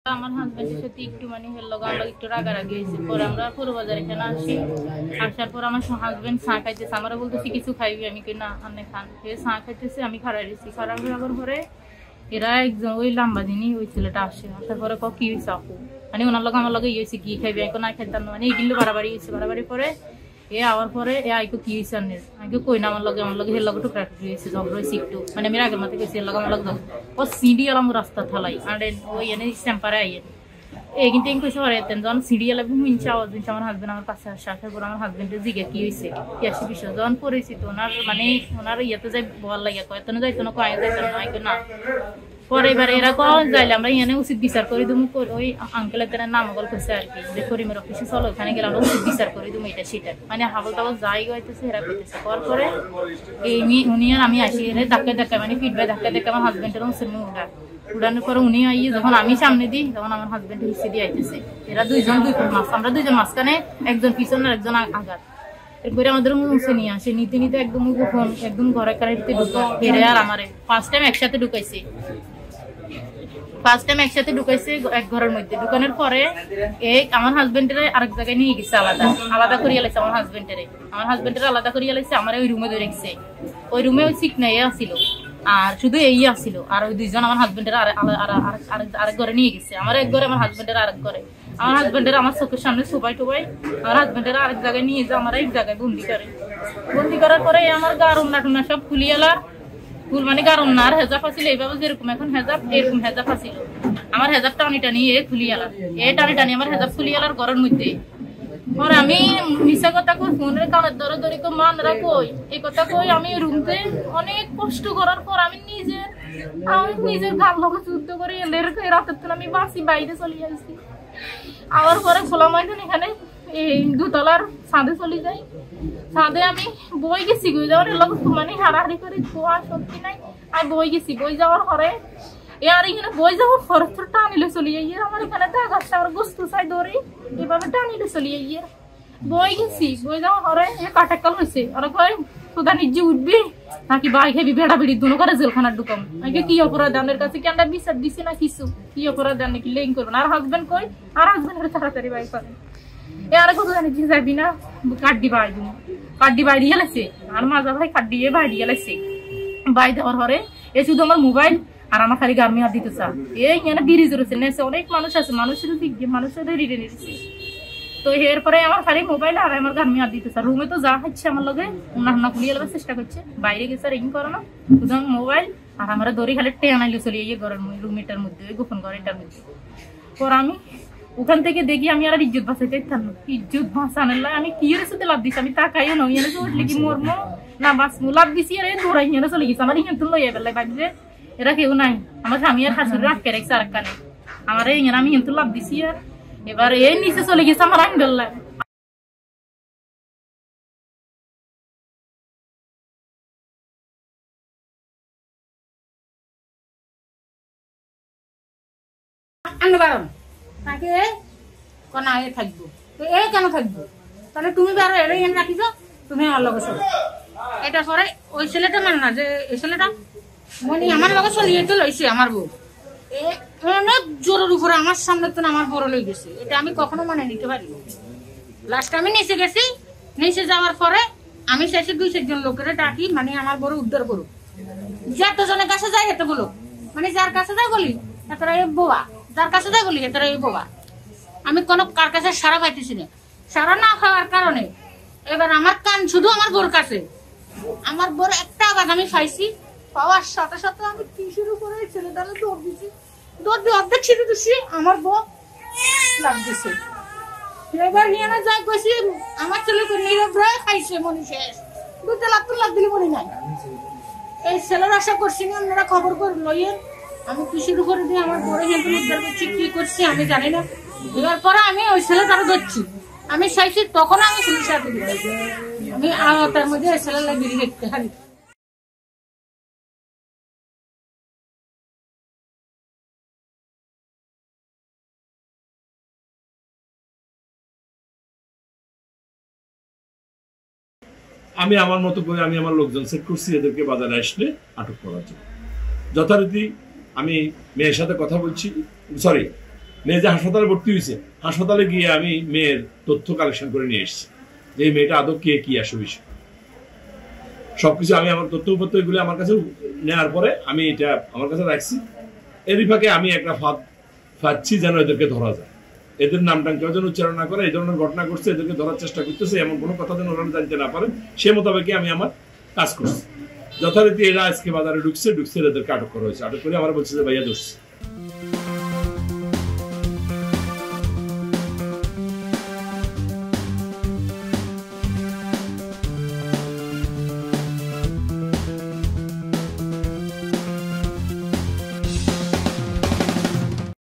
আমার হাজবেন্ডের সাথে একটু মানে আমরা একটু রাগারাগি হয়েছে। পরে আমরা পুরো বাজার এখানে আসি। আসার পর আমার হাজবেন্ড চা খাইতেছে, আমরা বলতেছি কিছু খাইবি, আমি কি না আনে খান। চা খাইতেছে, আমি খাড়াই দিচ্ছি। খারাপ হওয়ার পরে এরা একজন ওই লাম্বা দিনই ওই ছেলেটা আসার পরে কি হয়েছে আপু, মানে ওনার লোক আমার লোক ইয়েছে কি খাইবি, আমি না খাইতাম না, মানে এই কিন্তু বাড়াবাড়ি হয়েছে। বাড়াবাড়ি পরে আওয়ার পরে আইকো কি হয়েছে আনের আগে কই না আমার লগে হের লগে টুকরা টুকরি হয়েছে, ঝগড়া হয়েছে একটু, মানে আমি আগের মাথায় গেছি লগে আমার লগে ও সিডি আলাম রাস্তা থালাই আর ওই এনে স্ট্যাম্পারে আইয়েন কিন্তু কইছে পারে যখন সিডি আলা মিনছে আওয়াজ দিচ্ছে। আমার হাজবেন্ড আমার পাশে আসার পর আমার হাজবেন্ডের জিজ্ঞেস কি হয়েছে কি আসি বিষয় যখন পরিচিত ওনার মানে ওনার ইয়েতে যাই বল লাগিয়া কয় এত যাইতো না কয় যাইতো না আইকো না। পরে এবার এরা কখন যাইলে আমরা এখানে উচিত বিচার করে দিবো, ওই আঙ্কেলের তারা নামগল করছে আর কি, যে করিমের অফিসে চলো ওখানে গেলে আমরা উচিত বিচার করে দিবো এটা সেটা, মানে হাবল টাবল যাই গাইতেছে এরা করতেছে। করার পরে উনি আর আমি আসি এনে ধাক্কা ধাক্কা মানে ফিডব্যাক ধাক্কা ধাক্কা আমার হাজবেন্ডের উড়ানোর পরে উনি আইয়ে যখন আমি সামনে দিই তখন আমার হাজবেন্ড হিসে দিয়ে আইতেছে। এরা দুই মাছ, আমরা দুইজন মাঝখানে একজন পিছনে আর একজন আঘাত। এরপরে আমাদের মুছে নিয়ে আসে, নিতে নিতে একদম গোপন একদম ঘরে কারেন্টে ঢুকা হেরে আর আমারে ফার্স্ট টাইম একসাথে ঢুকাইছে এক ঘরের মধ্যে। ঢুকানোর পরে আমার হাজবেন্ডের আরেক জায়গায় নিয়ে গেছে, আলাদা করিয়া লাইছে। আমার হাজবেন্ডের আলাদা করিয়া লাইছে, আমার ওই রুমে ধরে গেছে। ওই রুমে ওই চিকনাই আসিল আর শুধু এই আসিল, আর ওই দুইজন আমার হাজবেন্ডের আরেক ঘরে নিয়ে গেছে। আমার এক ঘরে, আমার হাজবেন্ডের আরেক ঘরে। আমার হাজবেন্ডের আমার চোখের সামনে সবাই আমার হাজবেন্ডের আরেক জায়গায় নিয়ে যায়, আমার এক জায়গায় বন্দি করার পরে আমার গা রুমনা টুমনা সব খুলিয়ালা ফুল মানে কারণ না আর হেজাব আসিল এইভাবে যেরকম এখন হেজাব এরকম হেজাব আসিল। আমার হেজাব টানি টানি খুলি আলার টানি টানি আমার হেজাব খুলি আলার ঘরের মধ্যে। পরে আমি মিশা কথা কই ফোনের কানের ধরে ধরে মানরা কই এই কথা কই আমি রুমতে অনেক কষ্ট করার পর আমি নিজের গাল লগে যুদ্ধ করে এলের রাতের তো আমি বাসি বাইরে চলে আসছি। আবার পরে খোলা ময়দান এখানে এই দুতলার ছাদে চলে যাই। ছাদে আমি বই গেছি, বই যাওয়ার লোক মানে হারাহারি করে খোয়া সত্যি নাই। আমি বই গেছি, বই যাওয়ার পরে আর এখানে বই যাওয়ার পরে তো টানিলে চলে যাই। আমার এখানে গাছটা আমার গোস্তু চাই ধরে এভাবে টানিলে চলে যাই। বই গেছি, বই যাওয়ার পরে কাটাকাল হয়েছে। ওরা কয় তোদা নিজে উঠবি নাকি বাই খাবি, বেড়া বেড়ি দুনো করে জেলখানার ঢুকাম। আমি কি অপরাধ আনের কাছে কি আমরা বিচার দিছি না কিছু, কি অপরাধ আনে কি লেং করবেন। আর হাজবেন্ড কই, আর হাজবেন্ডের তাড়াতাড়ি বাই করেন আর কত জানি কি যাবি না কাড্ডি বাই দিয়ে লাগছে। আর মাজা ভাই কাড্ডিয়ে বাই দিয়ে লাগছে। বাই দেওয়ার পরে শুধু আমার মোবাইল আর আমার খালি গার্মি আর দিতে চা এখানে ব্রিজ রয়েছে নেছে অনেক মানুষ আছে, মানুষের দিক দিয়ে মানুষের রিটে নিচ্ছে। তো এরপরে আমার খালি মোবাইল আর আমার গার্মি আর দিতে চা। রুমে তো যা হচ্ছে আমার লগে উন্না খুলিয়ে নেওয়ার চেষ্টা করছে, বাইরে গেছে আর করে না শুধু মোবাইল আর আমরা দড়ি খালি টেনাইলে চলে ঘরের রুমেটার মধ্যে ওই গোপন ঘরেটার মধ্যে। পর আমি ওখান থেকে দেখি আমি আর ইজ্জত বাঁচাইতে থাকলাম। ইজ্জত বাঁচানোর আমি কি সাথে লাভ দিচ্ছি, আমি তাকাইও নই এনে উঠলে কি মরম না বাঁচবো, লাভ দিছি আর দৌড়াই এনে চলে গেছে। আমার ইঞ্জন লইয়া বেলায় ভাবছে এরা কেউ নাই, আমার স্বামী আর শাশুড়ি আটকে রাখছে আর কানে আমার এখানে আমি কিন্তু লাভ দিছি আর এবার এই নিচে চলে গেছে আমার আইন বেলায়। তাকে কোনা এ থাকবো তো এ কেন থাকবো, তাহলে তুমি আরো এর এনে রাখিছো, তুমি আমার লগে চলো। এটা পরে ওই ছেলেটা মানে না যে এই ছেলেটা মানে আমার লগে চলিয়ে তো লইছে আমার বউ অনেক জোরের উপরে আমার সামনে তো আমার বড় লই গেছে। এটা আমি কখনো মানে নিতে পারি। লাস্ট আমি নিচে গেছি, নিচে যাওয়ার পরে আমি শেষে 2-4 জন লোকের ডাকি মানে আমার বড় উদ্ধার করুক। যতজনের কাছে যাই এত বলো মানে যার কাছে যাই বলি এতটা এই বোবা, যার কাছে যাই বলি এতটা এই বোবা। আমি কোনো কার কাছে সারা পাইতেছি না। সারা না খাওয়ার কারণে এবার আমার কান শুধু আমার বোর কাছে। আমার বোর একটা আঘাত আমি পাইছি, পাওয়ার সাথে সাথে আমি কি শুরু করে ছেলে দ্বারা দৌড় দিছি, দৌড় দিয়ে অর্ধেক ছিঁড়ে দিচ্ছি, আমার বউ লাভ দিছে। এবার নিয়ে না যাই কইছি আমার ছেলেকে নিরভ্রয় খাইছে মনি শেষ 2 লাখ দিলে মনে নাই। এই ছেলের আশা করছি না আপনারা খবর করে লইয়েন। আমি কি শুরু করে দিয়ে আমার বড় হেঁটে উদ্ধার করছি, কি করছি আমি জানি না। এবার পরে আমি ওই ছেলে তারা ধরছি, আমি চাইছি তখন আমি পুলিশের হাতে দিচ্ছি। আমি তার মধ্যে ওই ছেলে লাগিয়ে দেখতে হারি। আমি আমার মতো করে আমি আমার লোকজন সেট করছি এদেরকে বাজারে আসলে আটক করার জন্য। যথারীতি আমি মেয়ের সাথে কথা বলছি, সরি মেয়ে যে হাসপাতালে ভর্তি হয়েছে, হাসপাতালে গিয়ে আমি মেয়ের তথ্য কালেকশন করে নিয়ে এসেছি যে এই মেয়েটা আদৌ কে কি আসে বিষয় সবকিছু আমি আমার তথ্য উপত্য এগুলো আমার কাছে নেওয়ার পরে আমি এটা আমার কাছে রাখছি। এরই ফাঁকে আমি একটা ফাঁদ পাচ্ছি যেন এদেরকে ধরা যায়, এদের নামটা কেউ যেন উচ্চারণ না করে, এই ধরনের ঘটনা করছে এদেরকে ধরার চেষ্টা করতেছে এমন কোনো কথা যেন ওরা জানতে না পারে, সে মোতাবেকই আমি আমার কাজ করছি। যথারীতি এরা আজকে বাজারে ঢুকছে এদেরকে আটক করা হয়েছে, আটক করে আমার বলছে যে ভাইয়া ধরছি।